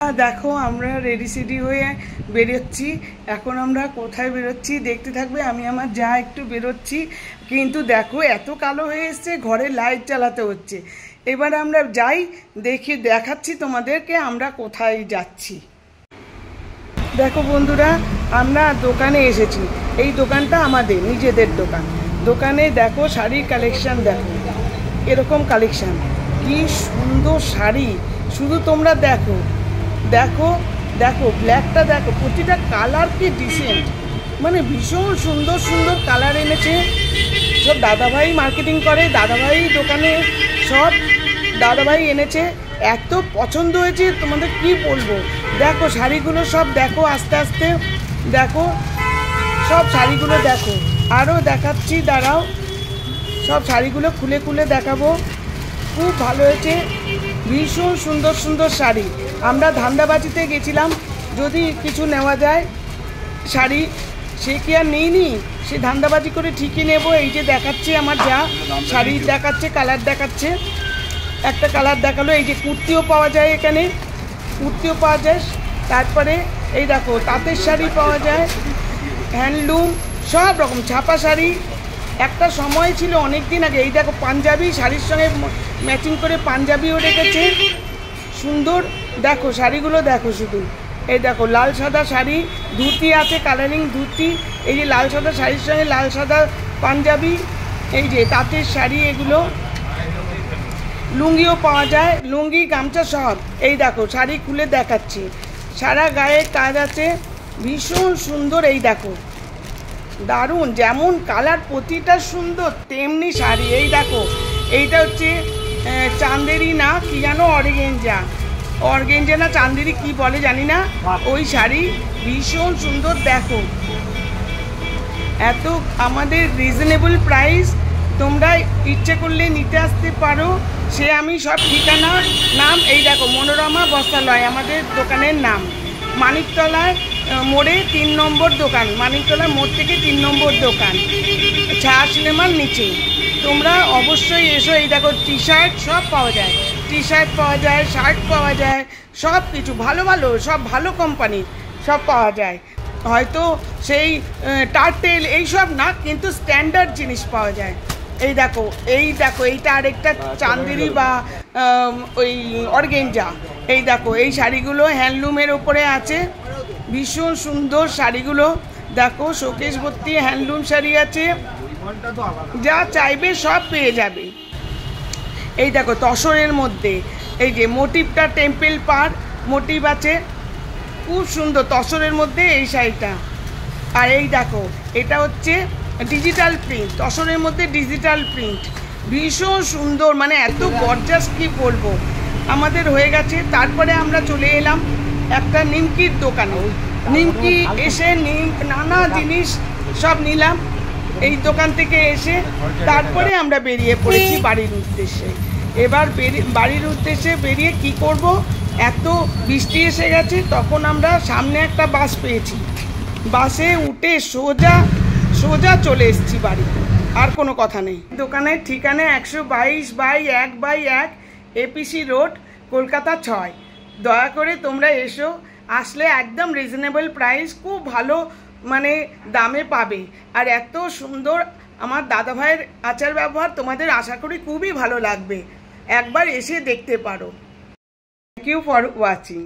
দেখো আমরা রেডি সেডি হয়ে বেরোচ্ছি। এখন আমরা কোথায় বেরোচ্ছি দেখতে থাকবে। আমি আমার যা একটু বেরোচ্ছি, কিন্তু দেখো এত কালো হয়ে এসছে, ঘরে লাইট জ্বালাতে হচ্ছে। এবার আমরা যাই, দেখাচ্ছি তোমাদেরকে আমরা কোথায় যাচ্ছি। দেখো বন্ধুরা, আমরা দোকানে এসেছি। এই দোকানটা আমাদের নিজেদের দোকান। দোকানে দেখো শাড়ির কালেকশান, দেখো এরকম কালেকশান, কি সুন্দর শাড়ি। শুধু তোমরা দেখো দেখো দেখো ব্ল্যাকটা দেখো, প্রতিটা কালার কি ডিসেন্ট, মানে ভীষণ সুন্দর সুন্দর কালার এনেছে। সব দাদাভাই মার্কেটিং করে, দাদাভাই দোকানে সব দাদাভাই এনেছে। এত পছন্দ হয়েছে তোমাদের কি বলবো। দেখো শাড়িগুলো সব দেখো, আস্তে আস্তে দেখো সব শাড়িগুলো দেখো। আরও দেখাচ্ছি, দাঁড়াও, সব শাড়িগুলো খুলে খুলে দেখাবো। খুব ভালো হয়েছে, ভীষণ সুন্দর সুন্দর শাড়ি। আমরা ধান্দাবাজিতে গেছিলাম, যদি কিছু নেওয়া যায় শাড়ি, সে কি আর নিইনি, সে ধান্দাবাজি করে ঠিকই নেব। এই যে দেখাচ্ছে আমার যা শাড়ি দেখাচ্ছে, কালার দেখাচ্ছে, একটা কালার দেখালো। এই যে কুর্তিও পাওয়া যায়, এখানে কুর্তিও পাওয়া যায়। তারপরে এই দেখো তাঁতের শাড়ি পাওয়া যায়, হ্যান্ডলুম, সব রকম ছাপা শাড়ি। একটা সময় ছিল অনেক দিন আগে, এই দেখো পাঞ্জাবি, শাড়ির সঙ্গে ম্যাচিং করে পাঞ্জাবিও রেখেছে, সুন্দর। দেখো শাড়িগুলো দেখো, শুধু এই দেখো লাল সাদা শাড়ি, ধুতি আছে, কালারিং ধুতি। এই যে লাল সাদা শাড়ির সঙ্গে লাল সাদা পাঞ্জাবি, এই যে তাঁতের শাড়ি, এগুলো লুঙ্গিও পাওয়া যায়, লুঙ্গি গামছা সব। এই দেখো শাড়ি খুলে দেখাচ্ছি, সারা গায়ে কাজ আছে, ভীষণ সুন্দর। এই দেখো দারুণ, যেমন কালার প্রতিটা সুন্দর তেমনি শাড়ি। এই দেখো এইটা হচ্ছে চান্দেরি না কি জানো, অর্গেঞ্জা, অর্গেঞ্জা না চান্দেরি কি বলে জানি না, ওই শাড়ি ভীষণ সুন্দর। দেখো এত আমাদের রিজনেবল প্রাইস, তোমরা ইচ্ছে করলে নিতে আসতে পারো। সে আমি সব ঠিকানা নাম, এই দেখো মনোরমা বস্ত্রালয় আমাদের দোকানের নাম, মানিকতলায় মোড়ে 3 নম্বর দোকান, মানিকতলা মোড় থেকে 3 নম্বর দোকান, ছায়া সিনেমার নিচে। তোমরা অবশ্যই এসো। এই দেখো টি শার্ট সব পাওয়া যায়, টি শার্ট পাওয়া যায়, শার্ট পাওয়া যায়, সব কিছু ভালো ভালো, সব ভালো কোম্পানির সব পাওয়া যায়। হয়তো সেই টার্টেল এইসব না, কিন্তু স্ট্যান্ডার্ড জিনিস পাওয়া যায়। এই দেখো এইটা আরেকটা চান্দেরি বা ওই অর্গেঞ্জা। এই দেখো এই শাড়িগুলো হ্যান্ডলুমের ওপরে আছে, ভীষণ সুন্দর শাড়িগুলো। দেখো শোকেস ভর্তি হ্যান্ডলুম শাড়ি আছে, যা চাইবে সব পেয়ে যাবে। এই দেখো তসরের মধ্যে, এই যে মোটিভটা টেম্পল পার মোটিভ আছে, খুব সুন্দর তসরের মধ্যে এই শাড়িটা। আর এই দেখো এটা হচ্ছে ডিজিটাল প্রিন্ট, তসরের মধ্যে ডিজিটাল প্রিন্ট, ভীষণ সুন্দর, মানে এত গর্জাস কি বলবো। আমাদের হয়ে গেছে, তারপরে আমরা চলে এলাম একটা নিমকির দোকানে। নিমকি এসে নানা জিনিস সব নিলাম এই দোকান থেকে এসে। তারপরে আমরা বেরিয়ে পড়েছি বাড়ির উদ্দেশ্যে। এবার বাড়ির উদ্দেশ্যে বেরিয়ে কি করব, এত বৃষ্টি এসে গেছে। তখন আমরা সামনে একটা বাস পেয়েছি, বাসে উঠে সোজা সোজা চলে এসেছি বাড়ি, আর কোনো কথা নেই। দোকানের ঠিকানা 122/1/1 এপিসি রোড, কলকাতা 6। দয়া করে তোমরা এসো, আসলে একদম রিজনেবল প্রাইস, খুব ভালো মানে দামে পাবে। আর এত সুন্দর আমার দাদাভাইয়ের আচার ব্যবহার তোমাদের আশা করি খুবই ভালো লাগবে, একবার এসে দেখতে পারো। Thank you for watching.